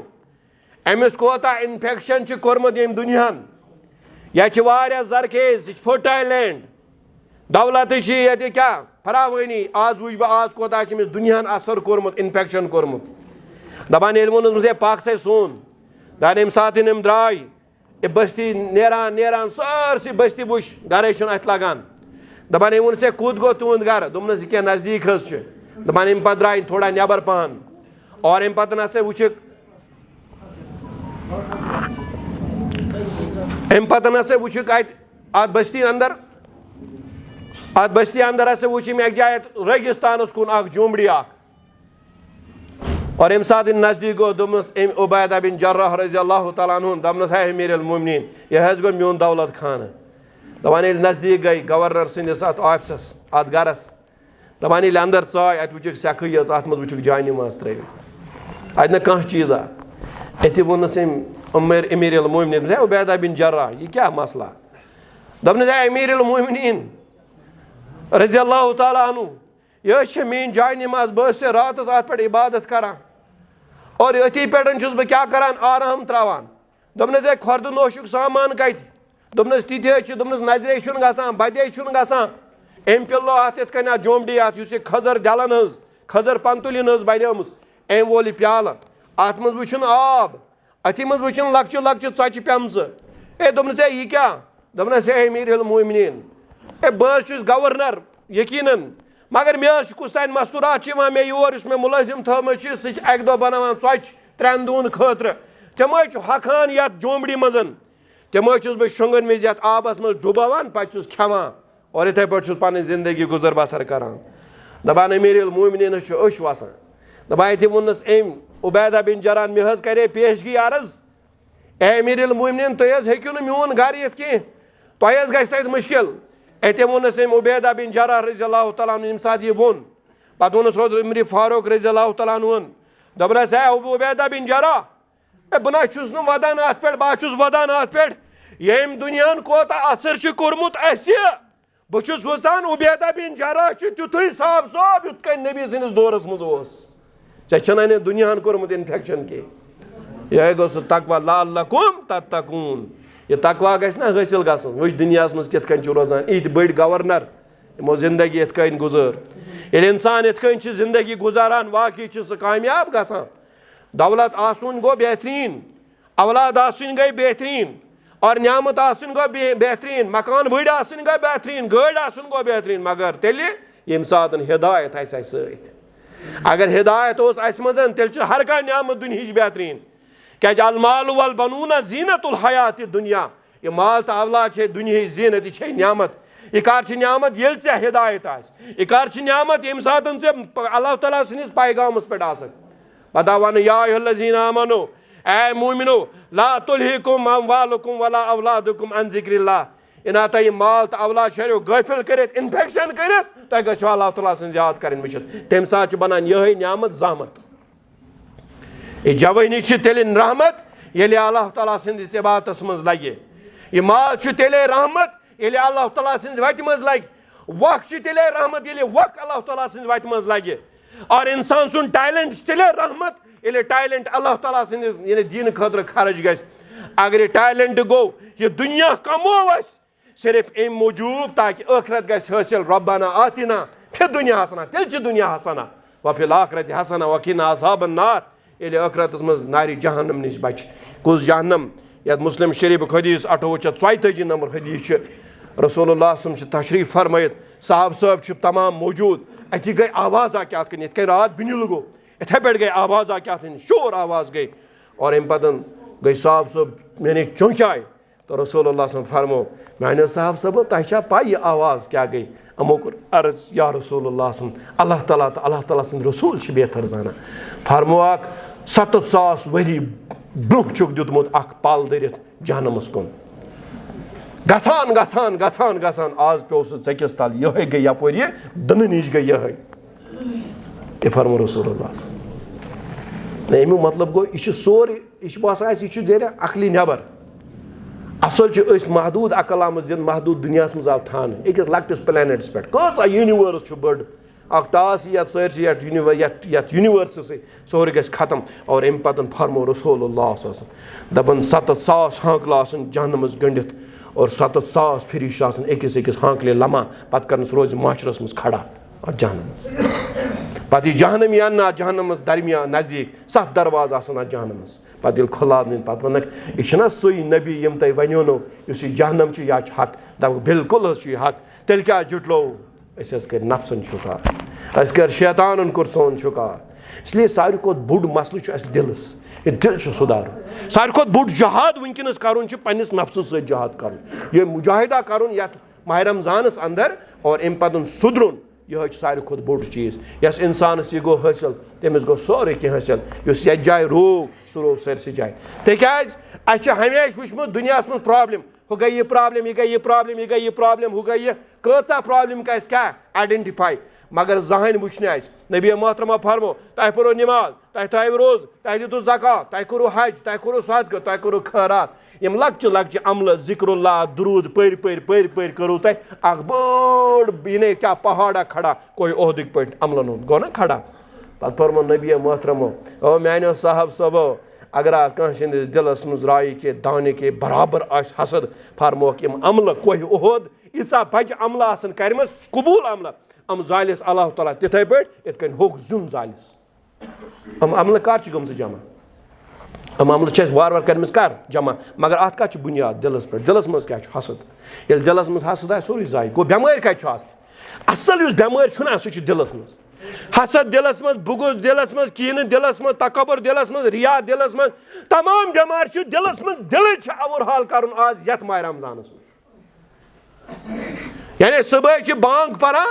अमिस कोता इन्फेक्शन कोर्मुत यम दुनियान यह जरखेज फर्टाइल लैंड दौलत ये क्या फरावानी आज वुच बह आज कोता अमिस दुनियान असर कोर्मुत इन्फेक्शन कोर्मुत दपान ये वोन पाक से सोन दान अम सात अम द्राय बस्ती नेरान सारसी बस्ती वुच गर अत लगान दपान वोन से कूद गो तुंद गर दोपनस क्या नजदीक दपान अम पे द्राय थोड़ा नबर पहन और अम पे हसा वुचक अम पे हसा वुचक अत बस्ती अंदर हसा वुचम एक जाय रेगिस्तान कुन झुमड़ी और अम सात नजदीक गो दोपनस उबैदा बिन जर्राह रज़ी अल्लाह तआला अन्हु दपनस है अमीर अल मोमिनीन यह गो मोन दौलत खाना दपान ये नजदीक गई गवर्नर सन्दस अत ऑफिसस अत गरस दपान ये अंदर चाय अत वुचक सेखी अत मज वुचक जाय नमाज त्रित अत न कह चीज़ा अत वोनस अमीर अल मोमिनीन है उबैदा बिन जर्राह यह क्या मसला दपनस है अमीर अल मोमिनीन रज़ी अल्लाह तआला अन्हु यह मेन जाय नमाज बस रात अत पे इबादत करान और अथी पे बह क्या करान आराम त्रावान दोपनस है खुर्द नोशुक सामान कत दोपनस तिथे दोपनस नजरे गसान बदे गसान अम पिल्लो अत कन जोमडी अत खजर दलन खजर पंतुलिन बनेम अम वोल प्याल अत मज वुन आब अथी मज वुन लक्चु लक्चु चच पेमज दोपनस है यह क्या दोपनस है अमीर मोमिनीन बस गवर्नर यकीनन मगर मे कुछ तान मस्तूरात मे योर मे मुलाजिम थम सह दह बनान चच 3 दून खतर तम हकान ये जोमड़ी मजन तम बह शुंगन विज आबस मज डुबान पे खेवान और इथे पे पन जिंदगी गुजर बसर करान दपान अमीर मोमिनीन अश वसान दपान ये वोनस अम उबैदा बिन जरान मे करे पेशगी अर्ज अमीर मोमिनीन तुम हेक्यू मोन घर यिथ कह तुह गत मुश्किल अते वोनस अम उबैदा बिन जराह रज़ी अल्लाह तआला अन्हु सात यह वोन पे वोनस उमर फारूक रज़ी अल्लाह तआला अन्हु दपनस है उबैदा बिन जराह बह ना वदान अत पे बह वदान अत पे यम दुनिया कोता असर कोर्मुत बह वचान उबैदा बिन जराह तुथु साफ साफ युथ कन नबी सन्दस दौरस मज ऐ दुनिया कोर्मुत इन्फेक्शन कह यह गो सह तकवा लअल्लकुम तत्तकून यह तकवा गस ना हासिल गसन वुच दुनिया मज कित कन रोजान इत बड़ गवर्नर यमो जिंदगी इत कन गुजर ये इंसान इत कन जिंदगी गुजारान वाकई सह कामयाब गसान दौलत आसन गो बेहतरीन औलाद आसन गई बेहतरीन और न्यामत आसन गो बेहतरीन मकान बड़ आसन गई बेहतरीन गाड़ आसन गो बेहतरीन मगर तेल यम सात हिदायत आस सत अगर हिदायत उस मजन तेल हर कह न्यामत दुनिया बेहतरीन क्या अलमाल वल बनूना जीनतुल हयात दुनिया यह माल तो औलाद दुनिया जीनत यह न्यामत यह कर न्यामत ये ऐ हिदायत यह कर न्यामत यम सात अल्लाह ताला सनिस पैगामस पे पता वन या अय्युहल्लज़ीना आमनू ए मोमिनो ला तुल्हिकुम अमवालुकुम वला औलादुकुम अन ज़िक्रिल्लाह इन तह माल तो औलाद शरियो गफिल कर इन्फेक्शन कर तह गो अल्लाह ताला सं याद कर तम सात बनान यह न्यामत ज़ामत यह जवानी तेल रहमत ये अल्लाह ताला सन्दस इबादतस मज लगे यह माल तेल रहमत ये अल्लाह ताला सन्स वत मज लगे वक तेल रहमत ये वक अल्लाह ताला सन्स वत मज लगे और इंसान सुन टैलेंट तेल रहमत ये टैलेंट अल्लाह ताला सन्स दीन खतर खर्च ग अगर यह टैलेंट गो यह दुनिया कमो सिर्फ अम मूजूब ताकि आखरत गस हासिल रब्बाना आतिना फिर दुनिया हसना तेल दुनिया हसना वफिल आखरत हसना वकीना अज़ाबन नार ये आखरत मज नारी जहन्नम नश बच कुस जहन्नम यह मुस्लिम शरीफ हदीस 2844 नंबर हदीस रसूलुल्लाह तशरीफ फरमायत साहब साहब तमाम मौजूद अति गई आवाज़ आ क्या ये रात बिनिल गो इथे पे गई आवाज़ आ क्या शोर आवाज़ गई और अम पतन गई साहब साहब मैंने चौंकाए तो रसूलुल्लाह फरमो मैंने साहब साहब तह पाई यह आवाज़ क्या गई अमो कर अर्ज या रसूलुल्लाह अल्लाह ताला सद रसूल बेहतर जाना फरमो 700,000 वरी ब्रोह दुतमुत पल दरित जहनमस कुन गसान गसान गसान गसान आज पे चकिस तल यह गई यपोर यह दन नश गई यह फरमो रसूलुल्लाह अमु मतलब गो यह सोरे यह बसान यह अकली नबर असल महदूद अकल आमज दिन महदूद दुनिया मज आव थान अकिस लकटिस प्लैनेट्स पे कौसा यूनिवर्स बड़ अख तास ये सरसी यूनिवर्स सोरे गस खत्म और अम पतन फरमो रसूलुल्लाह दपन 700,000 हांकल आसन जहन्नमस गंडित और 700,000 फिरिश आसन अकिस अकिस हांकले लमा पत करनस रोज माशरस मज खड़ा और जहन्नमस पत जहन्नम या जहन्नमस दरमियान नजदीक 7 दरवाज आसन जहन्नमस पत ये खुलान पत वन यह सही नबी यम तुम वनो नो इस जहन्नम या हक दप बिल्कुल हक तेल क्या जुटलो कर नफ्सन छुकार कर शैतान कर सोन छुकार इसलिए सारी खुद बुड़ मसल दिलस ये दिल सुधार सारी खुद बुड़ जहाद वनकस कर पन्निस नफ्स सत जहाद कर यह मुजाहिदा कर माह रमजानस अंदर और अम पतन सुधरुन यह सारी खुद बोड़ चीज़ यस इंसानस यह गो हासिल तमिस गो सोरे कह हासिल इस ये जाए रोग सह रोग सरसी जाए तज हमेशा वुचमुत दुनिया मज प्रॉब्लम हु गई यह प्रॉब्लम यह गई यह प्रॉब्लम यह गई यह प्रॉब्लम हु गई यह कचा प्रॉब्लम का क्या आइडेंटिफाई मगर जहन वुचन नबी मोहतरमा फरमो तह परो नमाज तह थो रोज तह दितु ज़कात तह करो हज तह करो सदक़ा तह करो खैरात यम लक्चि लक्चि अमल जिक्रुल्लाह दुरूद पर पर पर पर करो तह अख बड़ इने क्या पहाड़ा खड़ा कोई ओहदिक पे अमलन हूं गो ना खड़ा पत फरमो नबी मोहतरमो ओ मैनो साहब सबो अगर कंस दिलस मज राय के दाने के बराबर हसद फरमोक यम अमल कोई ओहद ईसा बज अमल आसन करमस कबूल अमल अम जालिस अल्लाह ताला तिथे पे इत कन होक जुन जालिस अमल कर गम जमा अमल वार वार करमस कर जमा मगर अत कत बुनियाद दिलस पे दिलस मज क्या हसद ये दिलस मज हसद आ सोरी जाय गो बेमार कत असल बेमार छुना सह दिलस मज हसद दिलस मज बुगुज दिलस मज कीन दिलस मज तकबर दिलस मज रिया दिलस मज तमाम बेमार दिलस मज दिल अवर हाल कर आज यथ माह रमजानस मज यानी सुबह बांग परा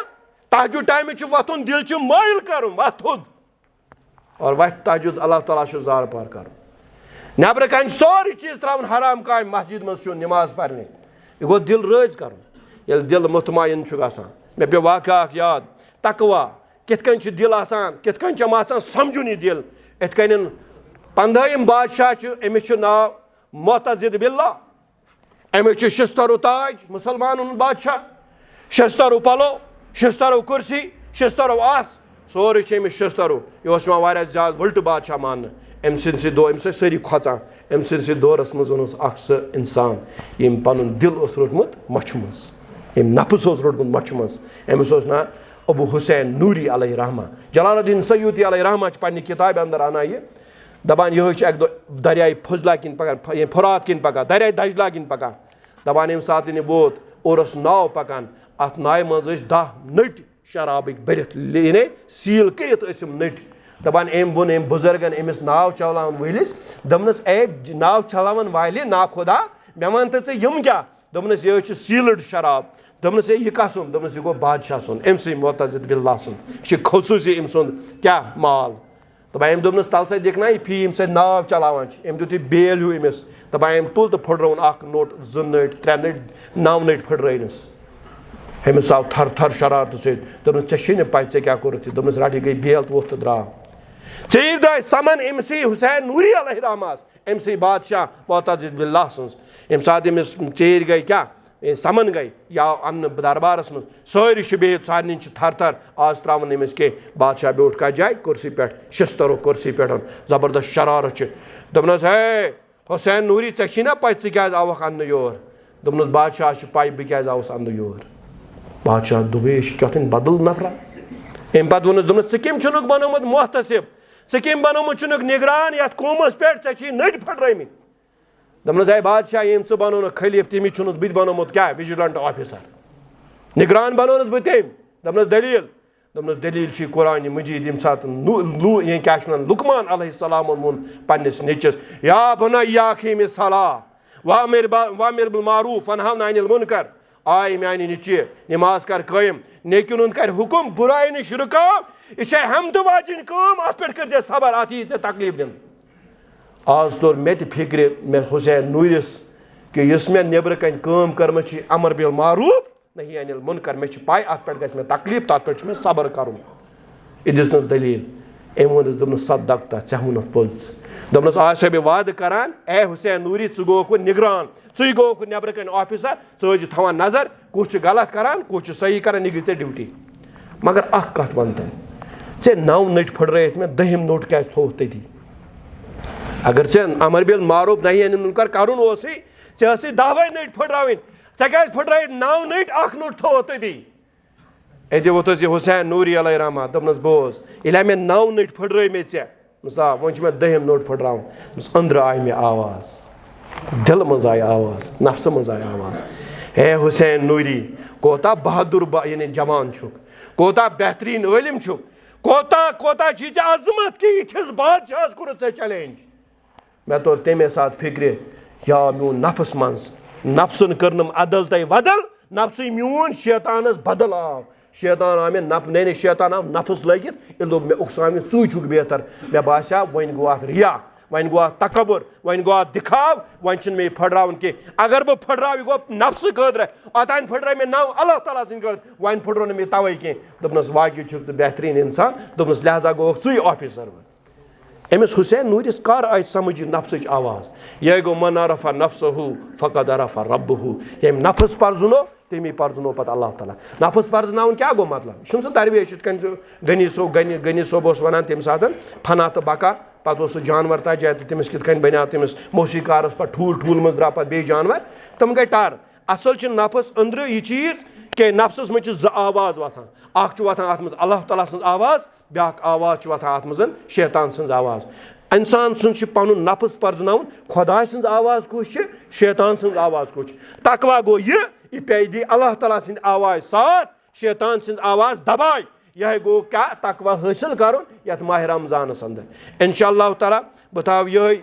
तहजुद टाइम वथुन दिल माइल कर वथुन और वथ तहजुद अल्लाह ताला जार पार कर नबर कन सोरी चीज त्रावन हराम काम मस्जिद मज नमाज पढ़ने यह गो दिल रज कर ये दिल मुतमईन मे पे वाक़ा याद तकवा कित कन दिल आसान कित कन आसान समझुन यह दिल इत कन 15 बादशाह अमिस नाव मोतजिद बिल्ला अमिस शिस्तरु ताज मुसलमान बादशाह शिस्तरु पलो शिस्तरु कुर्सी शिस्तरु आस सोरे अमिस शिस्तरु यह ज्यादा वुल्ट बादशाह मान अम सो सारी खोचान अम दौरस मज इंसान यम पन दिल रोटमुत मछ मज यम नफ्स रोटमुत मछ मज अमिस ना अबू हुसैन नूरी अलैहि रहमा जलालुद्दीन सयूती अलैहि रहमा पन्ने किताब अंदर आना यह दपान यह एक दरियाए फजला किन पकान फुरात किन पकान दरियाए दजला किन पकान दपान यम सात यह वोत और नाव पकान अत नाव मज 10 नट शराबिक भरत यानी सील कर नट दपान अम वोन अम बुजुर्गन अमिस नाव चलावन वलिस दपनस ए नाव चलावन वाले ना खुदा मे वन तो यम क्या दपनस यह सील्ड शराब दपनस यह कसुन दपनस यह गो बादशाह सुन अमसी मोतजिद बिल्ला सुन यह खसूसी अम सुन क्या माल दपान अम दपनस तल सा दिखना फी अम नाव चलावान अम दुत बेल हूँ अमिस दपान अम तुल तो फुटरवन 1 नोट 2 नट 3 नट 9 नट फुटरनस अमिस आव थर थर शरारत सपनस ऐ पा क्या कोरुत दपनस रट गई बेल तो वो द्राव चीज द्राय समन अमसी हुसैन नूरी अलैहि रहमा अमसी बादशाह मोतजिद बिल्ला सुन अम सात अमिस चेर गई क्या समन गई या अन्न दरबारस मज सारी बिहित सारे थर थर आज त्रावन अमिस के बादशाह ब्योट कत जाए कुर्सी पे शिस्तरो कुर्सी पे जबरदस्त शरारत दपनस है हुसैन नूरी ऐ ना पा क्या आवक अन्न योर दपनस बादशाह पाई बह क्या आवस अन्न योर बादशाह दुबे कथिन बदल नफरा अम पे वोनस दपनस कम बनोमुत मोहतसिब कम बनोमुत निगरान ये कौमस पे नट फटरमित दपनस है बादशाह यम च बनो खलीफ तमिस बह बनोमुत क्या विजिलेंट ऑफिसर निगरान बनोनस बह तम दपनस दलील कुरान मजीद यम सात क्या लुकमान अलैहिस्सलाम वोन पन्निस नेचस या बुनय्या अक़ीम अस्सलाह वामिर बिल मारूफ वन्हा अनिल मुनकर आय मानी नीचे नमाज कर कायम नेकिन उन कर हुकुम बुराई नश रुकाव यह हमद वाजिन कम अत पे कर सबर अत यी तकलीफ दिन आज तोर मे फिक्र मे हुसैन नूरिस कि इस मे नबर कन काम कर्म अमर बिल मारूफ नहीं अनिल मुनकर मे पाई अत पे मे तकलीफ तत पे मे सबर कर दिस दलील अम वोनस दपनस सदकता ऐ वोन पोज दपनस आज बह वाद करान ए हुसैन नूरी गोक निगरान च गोक नबर कन ऑफिसर च थवान नजर कुछ गलत करान कुछ सही करान यह गई डियूटी मगर अख कत वन ऐ 9 नट फुटरत मे 10 नोट क्या थो तथी अगर अमर बिल मारूफ नहीं अनिल मुनकर करुन ऐ 10 नट फुटरावन क्या फुटराय 9 नट 1 नोट थो तथी अत वोत हुसैन नूरी अलैहि रहमा दपनस बोज ये मे 9 नट फुटराय मे सा वो मे 10 नोट फुटरावन अंदर आय मे आवाज दिल मज आय आवाज नफ्स मज आय आवाज हे हुसैन नूरी कोता बहादुर यानी जवान छुक कोता बेहतरीन इलम छुक कोता कोता अजमत कि इस बादशाह कोर चैलेंज मे तोर तमे साथ फिक्र या मोन नफ्स मज नफ्सन करनम अदल तय वदल नफ्स मोन शैतानस बदल आव शैतान आव मे नए शैतान आव नफ्स लगित ये लोग मे उकसाम चू छुक बेहतर मे बासा वन गो रिया वन गो तकबर वन गो दिखाव वन मे फटरावन कि अगर बह फटराव यह गो नफ्स खतर अतान फटरा मे नाव अल्लाह ताला सद वन फटरो मे तवे कह दपनस वाकई बेहतरीन इंसान दपनस लिहाजा गो चुई ऑफिसर अमिस हुसैन नूरिस कर आय समझ नफ्सच आवाज यह गो मन अरफा नफ्सहु फकद अरफा रब्बहु यम नफ्स परजुनो तमी परजुनो पत अल्लाह ताला नफ्स परजनाउन क्या गो मतलब छुन दरवेश गनी सोब वनान तम सात फना तो बका पे जानवर तजाय तो तमिस कित बना तमिस मौसीकारस पे ठूल ठूल मज द्रा पे बे जानवर तम गई टार असल नफ्स अंदर यह चीज कि नफ्सस मज ज आवाज वसान वथान अत मज अल्लाह ताला सज आवाज ब्याक आवाज वथान अत मज शैतान सज आवाज इंसान सुन पन नफ्स परजनाउन खुदा सज आवाज कुछ शैतान सज आवाज कुछ तकवा गो यह पे दी अल्लाह ताला सद आवाज साथ शैतान सज आवाज दबाई यह गो क्या तकवा हासिल कर माह रमजानस अंदर इंशाअल्लाह ताला बह थाव यह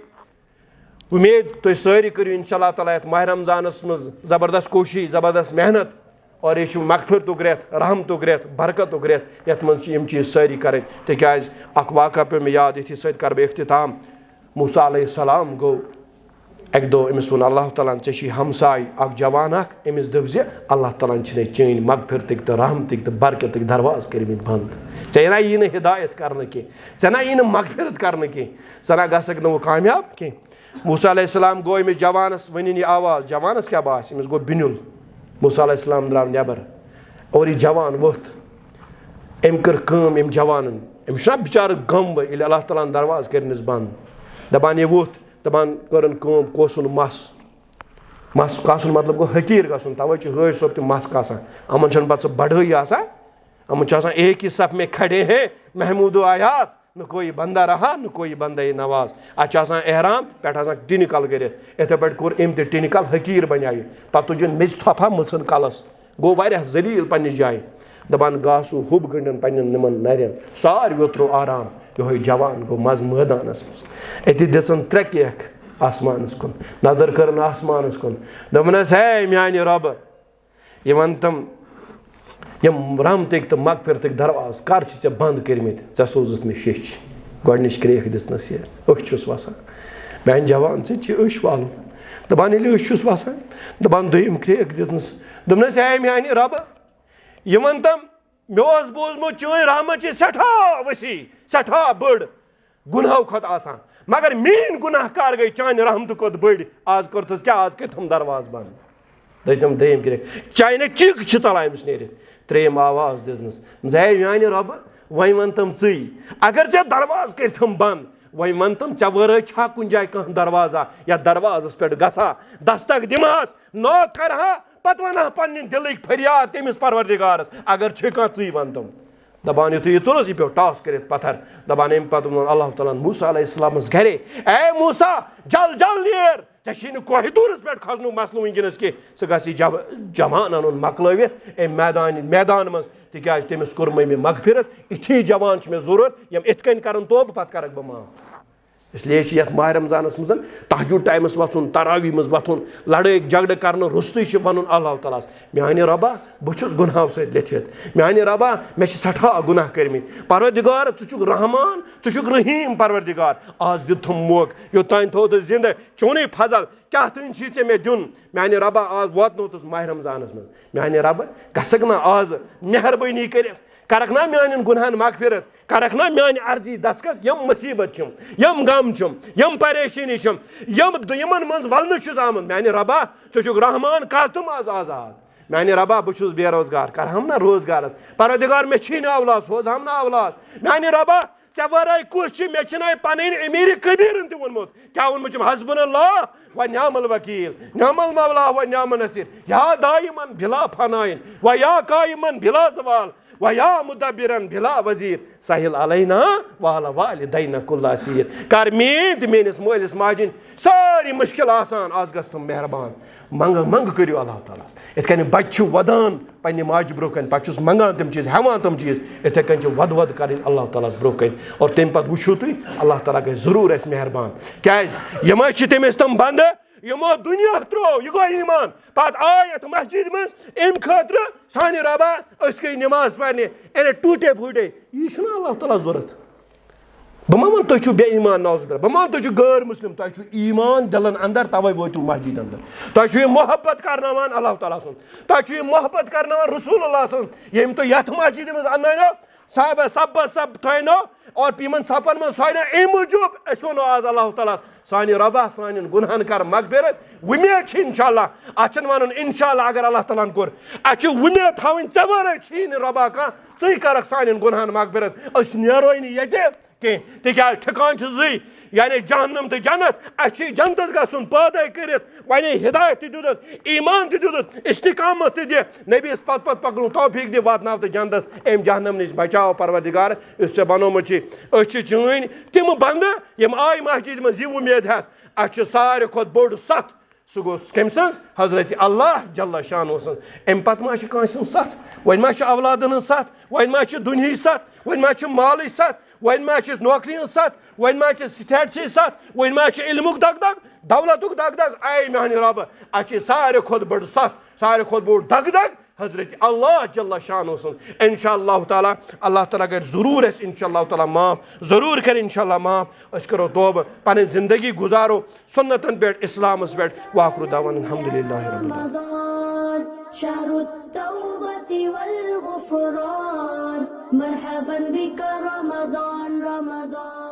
उम्मीद तुम सारी करो इंशाअल्लाह ताला माह रमजानस मज जबरदस्त कोशिश जबरदस्त मेहनत और यह मगफिरतुक रेत रहमतुक रेत बरकतुक रेत ये मम चीज़ सारी करें तिकाज अख वाक़ा पे मे याद ये सत कर इख्तिताम मूसा अलैहिस्सलाम गो एक दो अमिस वो अल्लाह ताला ऐ हमसाय अख जवान अमिस दप अल्लाह ताला चेन मगफिरतुक तो रहमतुक तो बरकतुक दरवाज कर्मित बंद ना यी न हिदायत कर कह ना यी न मगफिरत कर कह ना गसक न वो कामयाब कह मूसा अलैहिस्सलाम गो अमिस जवानस वन यह आवाज जवानस क्या बास अमिस गो बिनुल मूसा अलैहिस्सलाम द्राव नबर और यह जवान वोथ अम कर अम जवान अमिस बिचार गम ये अल्लाह ताला दरवाज करनिस बंद दपान यह वोथ दपान करन कोसन मस मस कासन मतलब गो हकीर गसन तवे हज सोब तम मस कासान अमन पे बढ़ई अमन एक ही सफ में खड़े हैं महमूद आयाज न कोई बंदा रहा न कोई बंदा नवाज अच्छा एहराम पे टिनिकल कर इथे पे कोर अम टिनिकल हकीर बना पे तुजन मेज थफा मुसन कलस गो वारिया जलील पन्निस जाय दपान गासू हुब गंडन पन्न निमन नरन सारे त्रो आराम यो जवान गो मज मैदानस मज अति दिसन त्रे केक आसमानस कुन नजर करन आसमानस कुन दपनस है म्यानि रब ये वन तम यम रहमतुक तो मगफिरतुक दरवाज कर चे बंद कर्मित ऐ सोजुत मे शिश गोडनिश क्रेक दिसनस ये अस वसान मैन जवान अश वाल दपान ये अस वसान दपान दोम क्रेक दिसनस दपनस है म्यानि रब ये वन तम मे बोजमो चन रहमत सठा वसी सठा बड़ गुनाह खत आसान मगर मीन गुनाह कार गई चान रहमत खुद बड़ आज करतस क्या आज कर दरवाज बंद दम दम क्रेक चाय चिक चला अमिस नीर त्रेम आवाज दिसनस है म्यानि रब वह वन तम अगर ऐ दरवाज कर बंद वह वन तम ऐ वर छा कुन जाय कह दरवाजा या दरवाजस पे गसा दस्तक दिमास नो कर पत वन पन्न दिल फरियाद तमिस परवरदिगारस अगर कह वन तम दपान यु यह चुलस यह पे टॉस कर पत्थर दपान अम पे अल्लाह ताला मूसा अलैहिस्सलामस घरे ए मूसा जल जल नीर ऐ कोहिदूरस पे खसन मसलू वनकस कि सह जवान अन मकलवित अम मैदान मज तिकाज तमिस कोर मे मगफिरत इथी जवान मे जरूरत यम इत कन कर तोब पत कर बह माफ इसलिए ये माह रमजानस मज तहजुद टाइमस वथुन तरावी मज वथुन लड़ाई झगड़ कर रुस्तु वन अल्लाह ताला म्यानि रबा बहुत गुनाह सत लेथित म्यानि रबा मे सठा गुनाह कर्मित परवरदिगार छु रहमान छु रहीम परवरदिगार आज दिथुम मोक योतान थोत जिंद चोने फजल क्या तुन चे मे दिन म्यानि रबा आज वातनोतस माह रमजानस मज म्यानि रब गसक ना आज मेहरबानी कर करक ना म्यान गुनाहन मगफिरत करक ना म्यान अर्जी दस्तखत यम मुसीबत यम गम यम परेशानी यमन मज वलन आमद म्यानि रबा छु रहमान कर तुम आज आजाद म्यानि रबा बहुत बेरोजगार कर हम ना रोजगारस परवरदिगार मे छी ना औलाद सोज हम ना औलाद म्यानि रबा ऐ वर कुछ मे पन अमीर कबीर त वोनमुत क्या वोनमुत हस्बुनल्लाह व निअमल वकील निअमल मौला व निअमल नसीर या दाइमन बिला फनाइन व या काइमन बिला जवाल व या मुदब्बिरन बिला वजीर साहिल अलैना वाला वालिदैन कुल्ला सीर कर मीद मेनिस मोलिस माजिन सारी मुश्किल आसान आज गस तुम मेहरबान मंग मंग करियो अल्लाह ताला इत कन बच्चु वदान पन्ने माज ब्रोकन पचुस मंगान तम चीज हेवान तम चीज इत कन वद वद कर अल्लाह ताला ब्रोकन और तम पत वुचु तुई अल्लाह ताला गई जरूर अस मेहरबान क्या यम तमिस तम बंद यमो दुनिया त्रो यह गो ईमान पत आय मस्जिद मज अम खतर सानि रबा गई नमाज पढ़ने अरे टूटे फूटे यह अल्लाह ताला जरूरत बह तुम बे ईमान नौज बह तुम गैर मुस्लिम तुम ईमान दिलन अंदर तवे वो मस्जिद अंदर तुम मोहब्बत करनावान अल्लाह ताला सुन तुम मोहब्बत करनावान रसूल अल्लाह सुन यम तो यथ मस्जिद मज अनो साहब सब सब थो और यमन सपन मज थो अमे मूजूब वो आज अल्लाह ताला सानि रबा सान गुनहन कर मगफिरत उम्मीद इंशाअल्लाह अन वन इंशाअल्लाह अगर अल्लाह ताला कोर उम्मीद थवन ऐ वे रबा कह च कर सान गुनहन मगफिरत नो ये क्या ठिकान जी यानी जहन्नम तो जन्नत अच्छी जन्नत गन पैदा कर वे हिदायत दुत ईमान दुत इस्तिकामत दि नबीस पत पत पकड़ तौफीक दि वात तो जन्नत अम जहन्नम नश बचाव परवरदिगार े बनोमुत चीन तिम बंद यम आय मस्जिद मज उम्मीद हेत अ सारे खुद बोड़ सत सह गो कम हजरत अल्लाह जल्ला शान अम पत मा सत वन मा औलादन सत वन मा दुनिया सत वन मा माल सत वन मा नौकरी सत वन मा स्टेटस सत वन मा इल्मुक दगदग दौलतुक दगदग आय मेहन रब अच्छे सारे खुद बड़ सत सारे खुद बोड़ दगदग हजरत अल्लाह जल्ला शान इंशाअल्लाह ताला अल्लाह ताला कर ज़रूर इंशाअल्लाह ताला माफ़ ज़रूर कर इंशाअल्लाह माफ़ अस करो तौबा पन ज़िंदगी गुजारो सुन्नतन पे इस्लामस पे वाखिर दावाना अल्हम्दुलिल्लाहि रब्बिल आलमीन शहरु तौबति वल गुफरान मरहबन बिका रमज़ान रमज़ान।